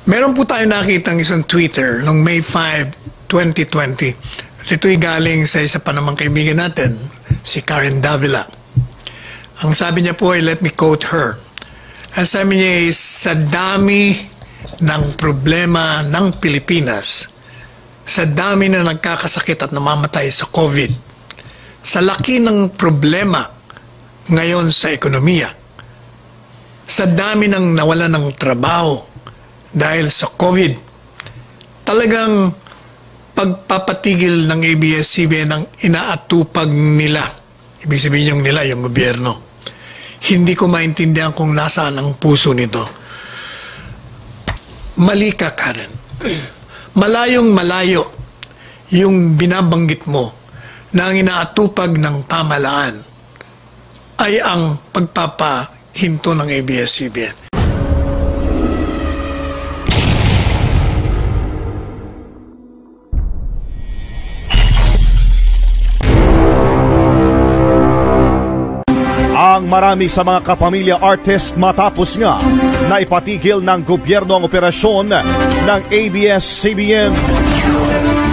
Meron po tayo nakitang isang Twitter noong May 5, 2020. At ito'y galing sa isa pa namang kaibigan natin, si Karen Davila. Ang sabi niya po ay, let me quote her. Ang sabi niya ay, sa dami ng problema ng Pilipinas, sa dami na nagkakasakit at namamatay sa COVID, sa laki ng problema ngayon sa ekonomiya, sa dami ng nawala ng trabaho, dahil sa COVID, talagang pagpapatigil ng ABS-CBN ang inaatupag nila. Ibig sabihin yung nila, yung gobyerno. Hindi ko maintindihan kung nasaan ang puso nito. Mali ka, Karen. Malayong malayo yung binabanggit mo na ang inaatupag ng pamahalaan ay ang pagpapahinto ng ABS-CBN. Ang marami sa mga kapamilya artist matapos nga na ipatigil ng gobyerno ang operasyon ng ABS-CBN.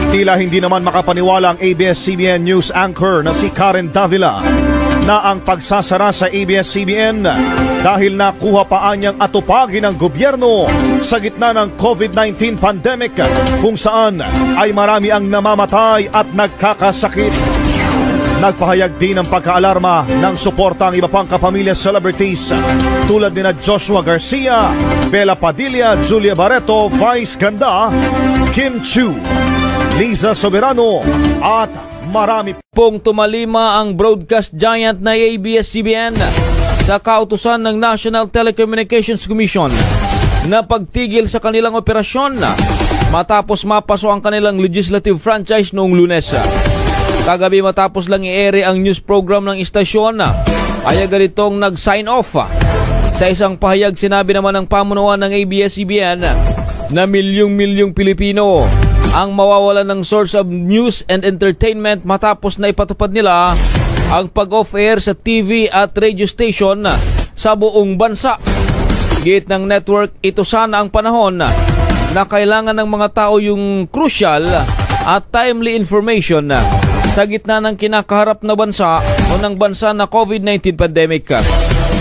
Tila hindi naman makapaniwala ang ABS-CBN news anchor na si Karen Davila na ang pagsasara sa ABS-CBN dahil nakuha pa niyang atupagin ng gobyerno sa gitna ng COVID-19 pandemic kung saan ay marami ang namamatay at nagkakasakit. Nagpahayag din ng pagkaalarma ng suporta ang iba pang kapamilya celebrities tulad ni Joshua Garcia, Bella Padilla, Julia Barreto, Vice Ganda, Kim Chu, Liza Soberano at marami pong tumalima ang broadcast giant na ABS-CBN sa kautusan ng National Telecommunications Commission na pagtigil sa kanilang operasyon matapos mapaso ang kanilang legislative franchise noong Lunes. Kagabi matapos lang i-ere ang news program ng istasyon ay ganitong nag-sign off. Sa isang pahayag sinabi naman ng pamunuan ng ABS-CBN na milyong-milyong Pilipino ang mawawalan ng source of news and entertainment matapos na ipatupad nila ang pag-off-air sa TV at radio station sa buong bansa. Git ng network, ito sana ang panahon na kailangan ng mga tao yung crucial at timely information sa gitna ng kinakaharap na bansa o ng bansa na COVID-19 pandemic.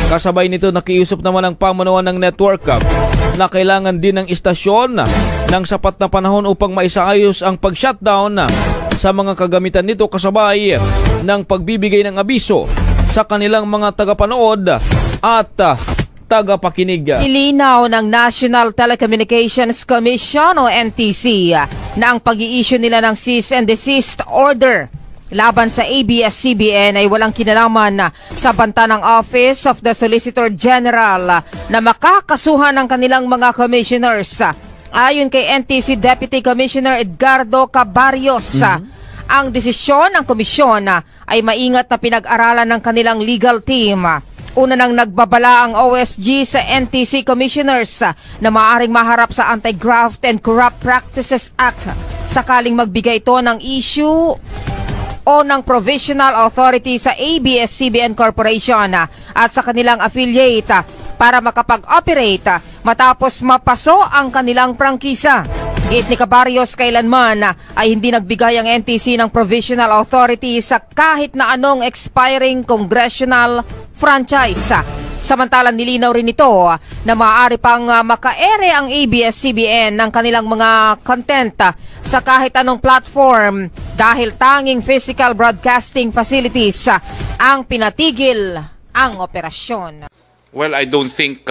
Kasabay nito nakiusap naman ang pamunuan ng network na kailangan din ng istasyon ng sapat na panahon upang maisaayos ang pag-shutdown sa mga kagamitan nito kasabay ng pagbibigay ng abiso sa kanilang mga tagapanood at tagapakinig. Ilinaw ng National Telecommunications Commission o NTC na ang pag-i-issue nila ng cease and desist order laban sa ABS-CBN ay walang kinalaman sa banta ng Office of the Solicitor General na makakasuhan ng kanilang mga commissioners. Ayon kay NTC Deputy Commissioner Edgardo Cabarios, ang desisyon ng komisyon ay maingat na pinag-aralan ng kanilang legal team. Una nang nagbabala ang OSG sa NTC Commissioners na maaaring maharap sa Anti-Graft and Corrupt Practices Act sakaling magbigay ito ng issue o ng provisional authority sa ABS-CBN Corporation at sa kanilang affiliate para makapag-operate matapos mapaso ang kanilang prangkisa. Giit ni Cabarios, kailanman ay hindi nagbigay ang NTC ng provisional authority sa kahit na anong expiring congressional franchise. Samantalang nilinaw rin ito na maaari pang maka-ere ang ABS-CBN ng kanilang mga content sa kahit anong platform dahil tanging physical broadcasting facilities ang pinatigil ang operasyon. Well, I don't think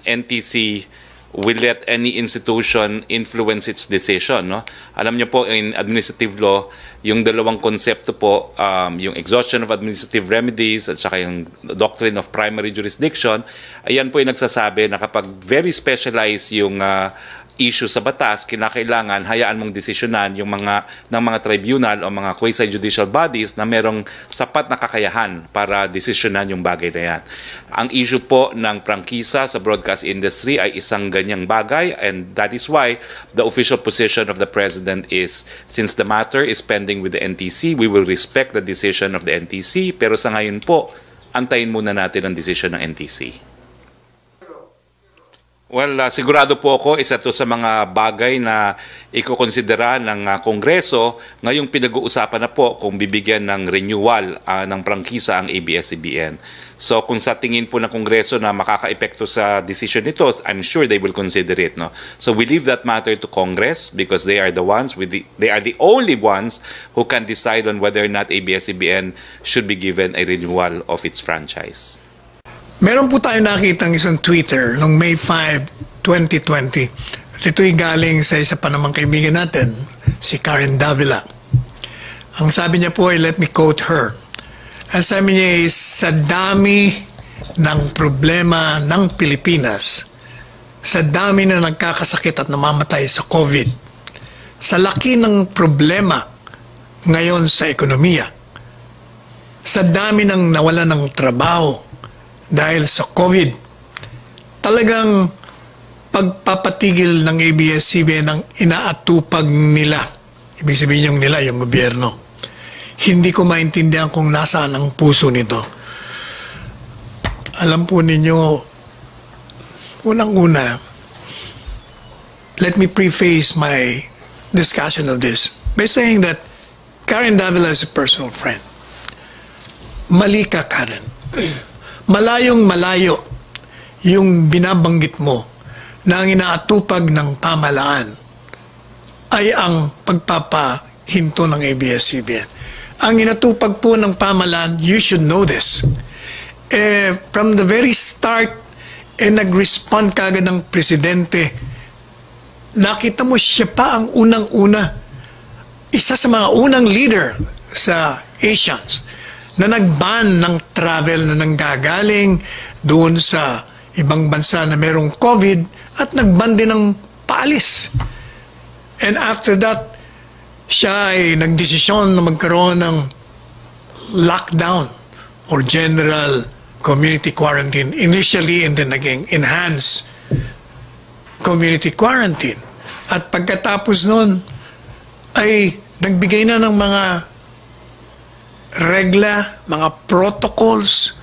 NTC will let any institution influence its decision. No? Alam niyo po, in administrative law, yung dalawang konsepto po, yung exhaustion of administrative remedies at saka yung doctrine of primary jurisdiction, ayan po yung nagsasabi na kapag very specialized yung issue sa batas, kinakailangan hayaan mong desisyonan yung ng mga tribunal o mga quasi-judicial bodies na merong sapat na kakayahan para desisyonan yung bagay na yan. Ang issue po ng prangkisa sa broadcast industry ay isang ganyang bagay, and that is why the official position of the President is, since the matter is pending with the NTC, we will respect the decision of the NTC, pero sa ngayon po, antayin muna natin ang desisyon ng NTC. Well, sigurado po ako isa to sa mga bagay na ikokonsidera ng Kongreso ngayong pinag-uusapan na po kung bibigyan ng renewal ng prangkisa ang ABS-CBN. So kung sa tingin po ng Kongreso na makaka-epekto sa decision nito, I'm sure they will consider it. No? So we leave that matter to Congress because they are the ones, they are the only ones who can decide on whether or not ABS-CBN should be given a renewal of its franchise. Meron po tayo nakitang isang Twitter noong May 5, 2020. Ito'y galing sa isa pa namang kaibigan natin, si Karen Davila. Ang sabi niya po ay, let me quote her. Ang sabi niya ay, sa dami ng problema ng Pilipinas, sa dami na nagkakasakit at namamatay sa COVID, sa laki ng problema ngayon sa ekonomiya, sa dami ng nawala ng trabaho, dahil sa COVID, talagang pagpapatigil ng ABS-CBN ang inaatupag nila. Ibig sabihin yung nila, yung gobyerno. Hindi ko maintindihan kung nasaan ang puso nito. Alam po ninyo, unang-una, let me preface my discussion of this by saying that Karen Davila is a personal friend. Mali ka, Karen. Malayong malayo yung binabanggit mo na ang inaatupag ng pamahalaan ay ang pagpapahinto ng ABS-CBN. Ang inatupag po ng pamahalaan, you should know this. From the very start, nag-respond kagad ng presidente. Nakita mo siya pa ang unang-una. Isa sa mga unang leader sa Asians na nag-ban ng travel na nanggagaling doon sa ibang bansa na merong COVID at nag-ban din ng paalis. And after that, siya ay nagdesisyon na magkaroon ng lockdown or general community quarantine initially and then naging enhanced community quarantine. At pagkatapos nun ay nagbigay na ng mga regla, mga protocols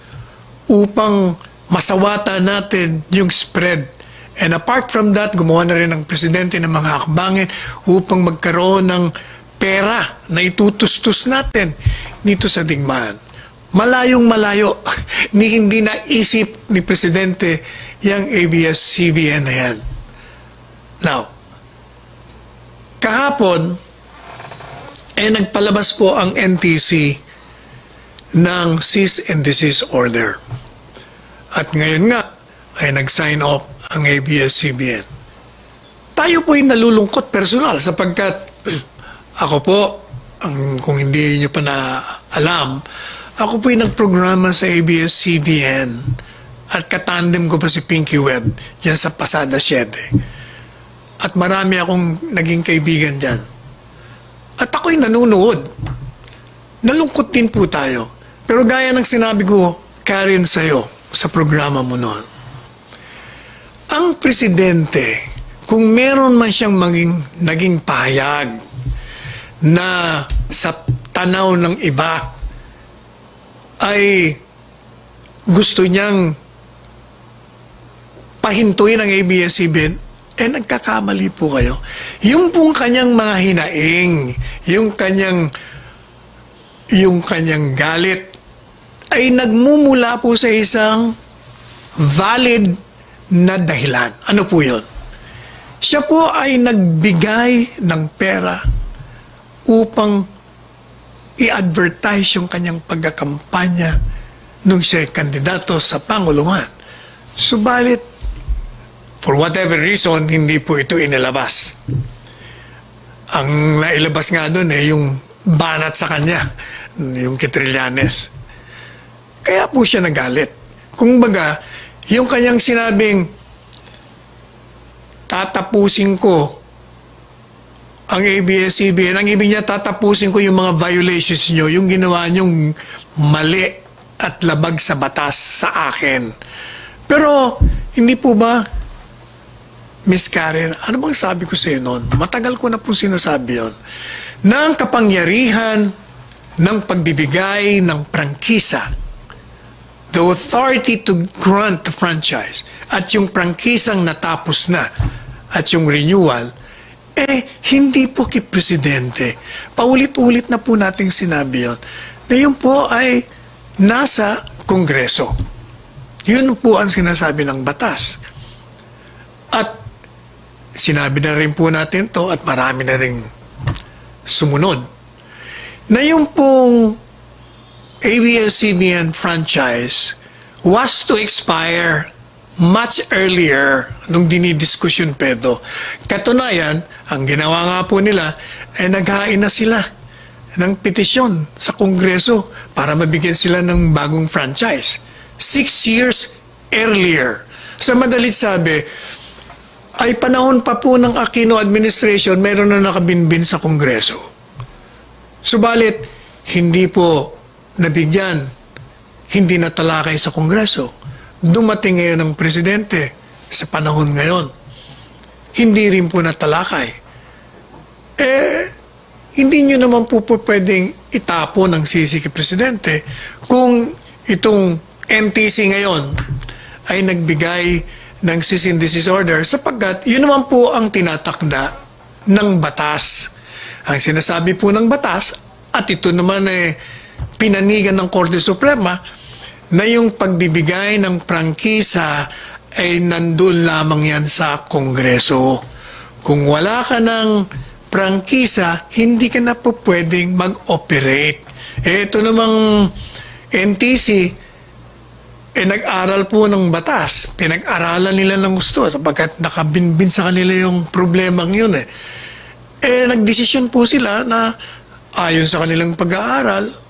upang masawata natin yung spread. And apart from that, gumawa na rin ang presidente ng mga hakbangin upang magkaroon ng pera na itutustos natin dito sa digmaan. Malayong malayo ni hindi naisip ni presidente yung ABS-CBN na yan. Now, kahapon nagpalabas po ang NTC ng cease and desist order. At ngayon nga ay nag-sign off ang ABS-CBN. Tayo po ay nalulungkot personal sapagkat ako po, kung hindi nyo pa na alam, ako po ay nagprograma sa ABS-CBN at katandem ko pa si Pinky Webb dyan sa Pasada 7. At marami akong naging kaibigan dyan. At ako'y nanonood. Nalungkot din po tayo. Pero gaya ng sinabi ko, Karen, sa'yo, sa programa mo noon, ang presidente, kung meron man siyang naging pahayag na sa tanaw ng iba ay gusto niyang pahintuin ang ABS-CBN, nagkakamali po kayo. Yung pong kanyang mga hinaing, yung kanyang galit, ay nagmumula po sa isang valid na dahilan. Ano po yun? Siya po ay nagbigay ng pera upang i-advertise yung kanyang pagkakampanya nung siya ay kandidato sa Panguluhan. Subalit, for whatever reason, hindi po ito inilabas. Ang nailabas nga doon yung banat sa kanya, yung kay Trillanes. Kaya po siya nagalit. Kung baga, yung kanyang sinabing, tatapusin ko ang ABS-CBN, ang ibig niya, tatapusin ko yung mga violations nyo, yung ginawa nyong mali at labag sa batas sa akin. Pero, hindi po ba, Miss Karen, ano bang sabi ko sa iyo noon? Matagal ko na po sinasabi yun. Na ang kapangyarihan ng pagbibigay ng prangkisa the authority to grant the franchise at yung prangkisang natapos na at yung renewal, hindi po kay Presidente. Paulit-ulit na po nating sinabi yun, na yun po ay nasa Kongreso. Yun po ang sinasabi ng batas. At sinabi na rin po natin to at marami na rin sumunod, na yung pong ABS-CBN franchise was to expire much earlier nung dinidiskusyon pedo. Katunayan, ang ginawa nga po nila ay naghain na sila ng petisyon sa Kongreso para mabigyan sila ng bagong franchise. 6 years earlier. Sa madalit sabi, ay panahon pa po ng Aquino administration, mayroon na nakabinbin sa Kongreso. Subalit, hindi po nabigyan, hindi natalakay sa Kongreso. Dumating ngayon ang Presidente sa panahon ngayon. Hindi rin po natalakay. Hindi nyo naman po pwedeng itapon ng sisi kay Presidente kung itong NTC ngayon ay nagbigay ng cease and desist order sapagkat yun naman po ang tinatakda ng batas. Ang sinasabi po ng batas at ito naman pinanigan ng Korte Suprema na yung pagbibigay ng prangkisa ay nandun lamang yan sa Kongreso. Kung wala ka ng prangkisa, hindi ka na po pwedeng mag-operate. Ito namang NTC, nag-aral po ng batas. Pinag-aralan nila ng gusto sapagkat nakabinbin sa kanila yung problemang yun. Nagdesisyon po sila na ayon sa kanilang pag-aaral,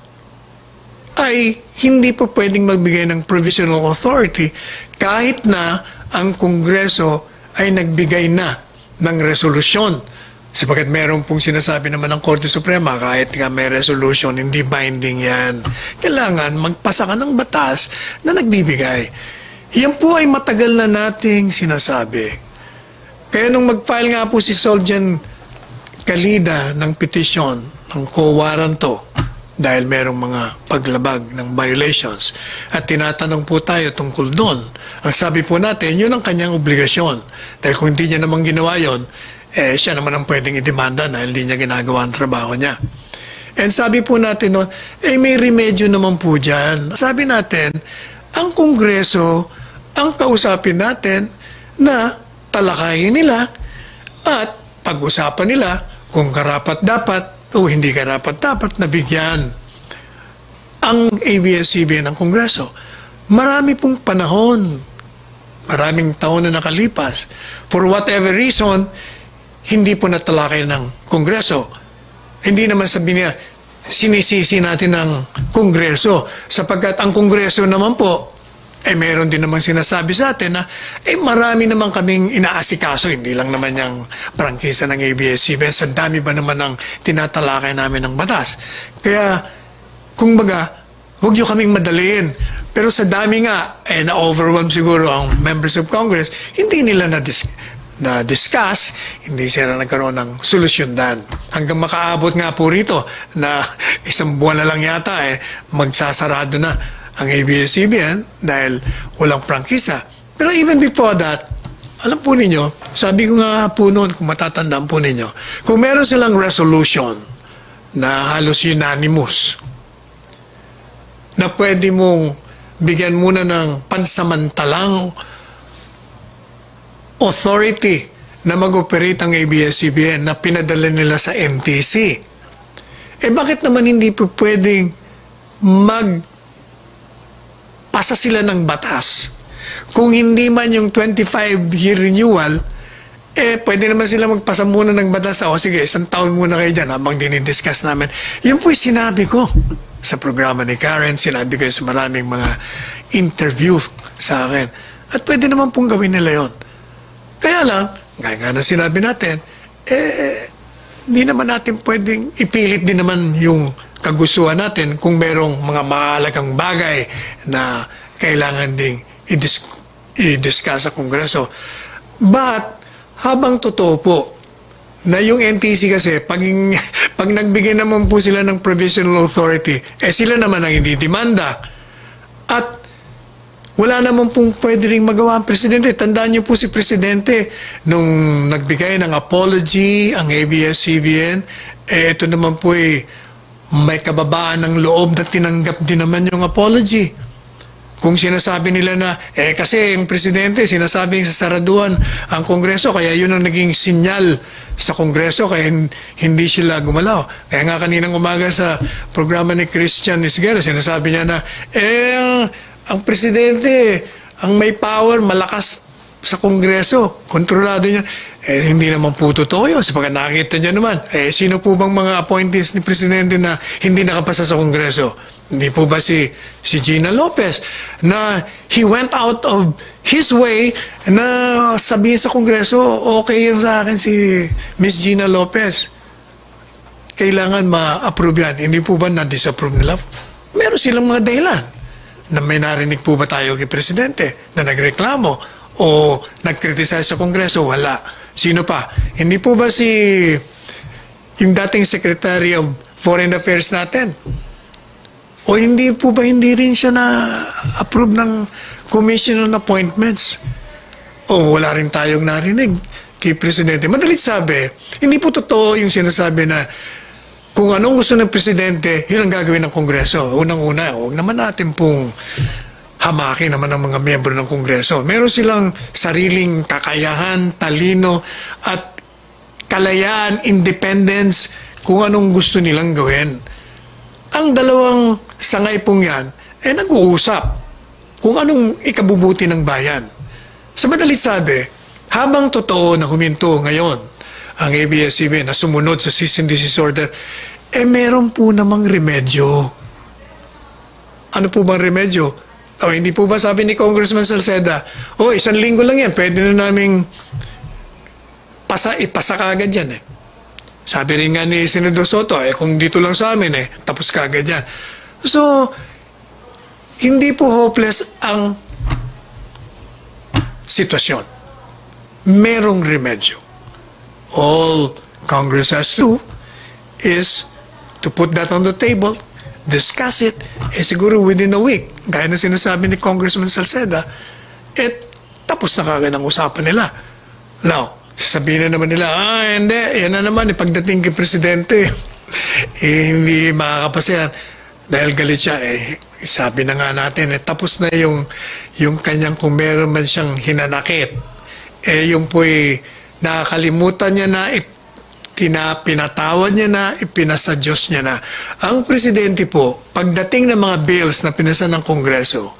ay hindi po pwedeng magbigay ng provisional authority kahit na ang Kongreso ay nagbigay na ng resolusyon. Sapagkat meron pong sinasabi naman ng Korte Suprema, kahit nga may resolution, hindi binding yan. Kailangan magpasa ka ng batas na nagbibigay. Yan po ay matagal na nating sinasabi. Kaya nung mag-file nga po si Soljan Kalida ng petisyon, ng co-waranto, dahil merong mga paglabag ng violations. At tinatanong po tayo tungkol doon. Ang sabi po natin, yun ang kanyang obligasyon. Dahil kung hindi niya naman ginawa yun, siya naman ang pwedeng idemanda na hindi niya ginagawa ang trabaho niya. And sabi po natin noon, may remedyo naman po dyan. Sabi natin, ang Kongreso, ang kausapin natin na talakayin nila at pag-usapan nila kung karapat-dapat o hindi karapat-dapat na bigyan ang ABS-CBN ng Kongreso. Marami pong panahon, maraming taon na nakalipas. For whatever reason, hindi po natalakay ng Kongreso. Hindi naman sabi niya, sinisisi natin ng Kongreso sapagkat ang Kongreso naman po, meron din naman sinasabi sa atin na marami naman kaming inaasikaso, hindi lang naman yung prangkisa ng ABS-CBN, sa dami ba naman ang tinatalakay namin ng batas. Kaya, kung baga, huwag nyo kaming madaliin. Pero sa dami nga, na-overwhelm siguro ang members of Congress, hindi nila na-discuss, hindi sila nagkaroon ng solusyon dan. Hanggang makaabot nga po rito na isang buwan na lang yata, magsasarado na ang ABS-CBN dahil walang prangkisa. Pero even before that, alam po ninyo, sabi ko nga po noon, kung matatandaan po ninyo, kung meron silang resolution na halos unanimous, na pwede mong bigyan muna ng pansamantalang authority na mag-operate ang ABS-CBN na pinadala nila sa NTC. Bakit naman hindi po pwedeng pasa sila ng batas? Kung hindi man yung 25-year renewal, pwede naman sila magpasa muna ng batas. Sige, 1 taon muna kayo dyan habang dinidiscuss namin. Yun po yung sinabi ko sa programa ni Karen, sinabi ko sa maraming mga interview sa akin. At pwede naman pong gawin nila yon. Kaya lang, gaya nga na sinabi natin, hindi naman natin pwedeng ipilit din naman yung kagustuhan natin kung merong mga mahalagang bagay na kailangan ding i-discuss sa Kongreso. But, habang totoo po, na yung NTC kasi, pag nagbigay naman po sila ng provisional authority, sila naman ang hindi demanda. At wala naman pong pwede ring magawa ang Presidente. Tandaan niyo po si Presidente, nung nagbigay ng apology ang ABS-CBN, ito naman po may kababaan ng loob na tinanggap din naman yung apology. Kung sinasabi nila na, kasi yung Presidente, sinasabing sa saraduan ang Kongreso, kaya yun ang naging sinyal sa Kongreso, kaya hindi sila gumalaw. Kaya nga kaninang umaga sa programa ni Christian Isguera, sinasabi niya na, ang Presidente, ang may power, malakas sa Kongreso, kontrolado niya. Hindi naman po totoo yun. Sapagkat nakita niya naman, sino po bang mga appointees ni Presidente na hindi nakapasa sa Kongreso? Hindi po ba si Gina Lopez na he went out of his way na sabihin sa Kongreso, okay yan sa akin si Miss Gina Lopez. Kailangan ma-approve yan. Hindi po ba na-disapprove nila? Meron silang mga dahilan. Na may narinig po ba tayo kay Presidente na nagreklamo o nag-criticize sa Kongreso? Wala. Sino pa? Hindi po ba yung dating Secretary of Foreign Affairs natin? O hindi po ba hindi rin siya na-approve ng Commission on Appointments? O wala rin tayong narinig kay Presidente. Madalit sabi, hindi po totoo yung sinasabi na kung anong gusto ng Presidente, yun ang gagawin ng Kongreso. Unang-una, huwag naman natin pong hamakin naman ng mga miyembro ng Kongreso. Meron silang sariling kakayahan, talino, at kalayaan, independence, kung anong gusto nilang gawin. Ang dalawang sangay pong yan, nag-uusap kung anong ikabubuti ng bayan. Sa madalit sabi, habang totoo na huminto ngayon ang ABS-CBN na sumunod sa cease and desist order, meron po namang remedyo. Ano po bang remedyo? Hindi po ba sabi ni Congressman Salceda, 1 linggo lang yan, pwede na naming ipasa kaagad yan Sabi rin nga ni Senador Soto, kung dito lang sa amin, tapos kaagad yan. So, hindi po hopeless ang sitwasyon. Merong remedyo. All Congress has to do is to put that on the table, discuss it, siguro within a week, gaya na sinasabi ni Congressman Salceda, tapos na kagad ang usapan nila. Now, sasabihin na naman nila, hindi, yan na naman, pagdating kay Presidente, hindi makakapasa yan. Dahil galit siya, sabi na nga natin, tapos na yung kanyang, kung meron man siyang hinanakit, yung po'y nakakalimutan niya na, pinatawad niya na, ipinasa Diyos niya na. Ang Presidente po, pagdating ng mga bills na pinasa ng Kongreso,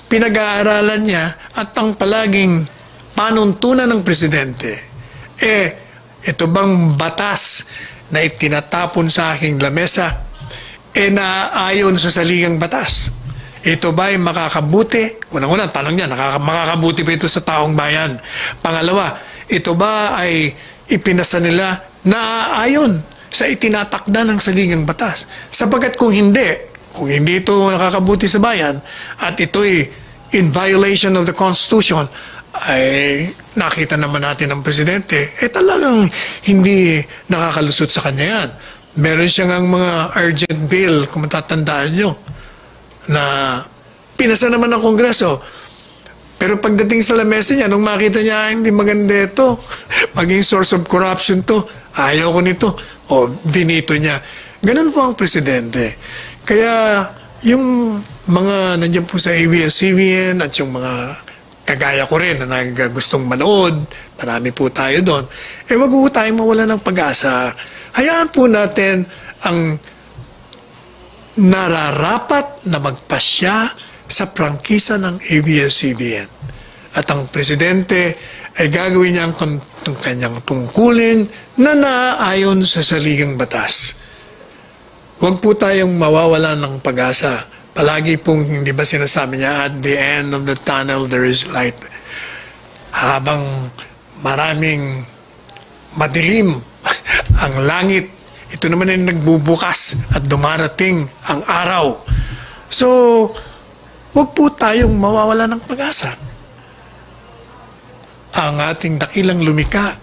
pinag-aaralan niya at ang palaging panuntunan ng Presidente, ito bang batas na itinatapon sa aking lamesa, naayon sa saligang batas? Ito ba ay makakabuti? Unang-unang tanong niya, makakabuti ba ito sa taong bayan? Pangalawa, ito ba ay ipinasa nila na ayon sa itinatakda ng saligang batas? Sapagkat kung hindi ito nakakabuti sa bayan at ito'y in violation of the Constitution, ay nakita naman natin ng Presidente, talagang hindi nakakalusot sa kanya yan. Meron siyang mga urgent bill, kung matatandaan nyo, na pinasa naman ng Kongreso. Pero pagdating sa lamesa niya, nung makita niya, hindi maganda ito, maging source of corruption to, ayaw ko nito, binito niya. Ganun po ang Presidente. Kaya yung mga nandiyan po sa ABS-CBN at yung mga kagaya ko rin na gustong manood, marami po tayo doon, wag po tayong mawala ng pag-asa. Hayaan po natin ang nararapat na magpasya sa prangkisa ng ABS-CBN. At ang Presidente ay gagawin niya ang kanyang tungkulin na naaayon sa saligang batas. Huwag po tayong mawawala ng pag-asa. Palagi pong, hindi ba sinasabi niya, at the end of the tunnel there is light. Habang maraming madilim ang langit, ito naman ay nagbubukas at dumarating ang araw. So, huwag po tayong mawawala ng pag-asa. Ang ating dakilang lumika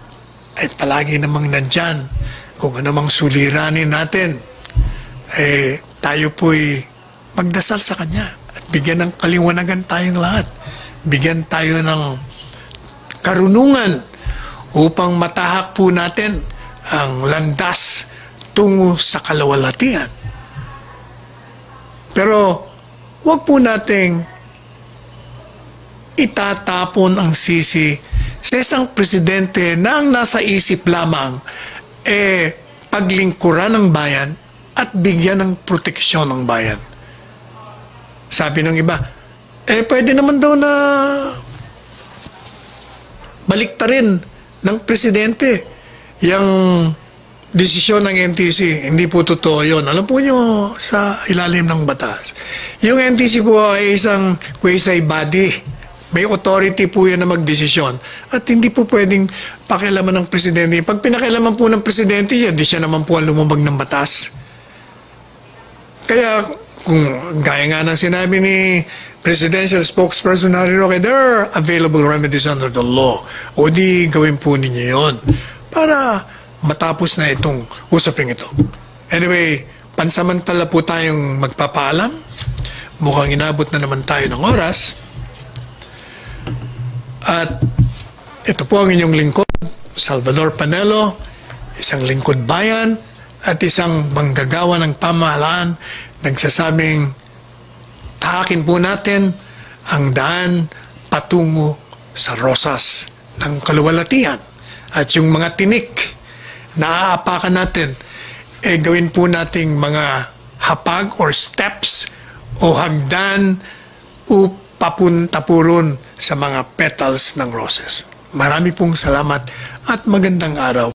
ay palagi namang nandyan. Kung anumang suliranin natin, tayo po'y magdasal sa Kanya at bigyan ng kaliwanagan tayong lahat. Bigyan tayo ng karunungan upang matahak po natin ang landas tungo sa kalawalatian. Pero wag po nating itatapon ang sisi sa isang presidente na ang nasa isip lamang paglingkuran ng bayan at bigyan ng proteksyon ng bayan. Sabi ng iba, pwede naman daw na baliktarin ng presidente yung desisyon ng NTC. Hindi po totoo yun. Alam po nyo sa ilalim ng batas. Yung NTC po ay isang quasi body. May authority po yan na magdesisyon. At hindi po pwedeng pakialaman ng presidente. Pag pinakialaman po ng presidente yan, di siya naman po ang lumabag ng batas. Kaya, kung gaya nga ng sinabi ni Presidential Spokesperson Harry Roque, there are available remedies under the law. O di gawin po ninyo yon para matapos na itong usaping ito. Anyway, pansamantala po tayong magpapaalam. Mukhang inabot na naman tayo ng oras. At ito po ang inyong lingkod, Salvador Panelo, isang lingkod bayan at isang manggagawa ng pamahalaan, nagsasabing tahakin po natin ang daan patungo sa rosas ng kaluwalhatian. At yung mga tinik na aapakan natin, gawin po nating mga hapag or steps o hagdan o papunta po ron sa mga petals ng roses. Marami pong salamat at magandang araw.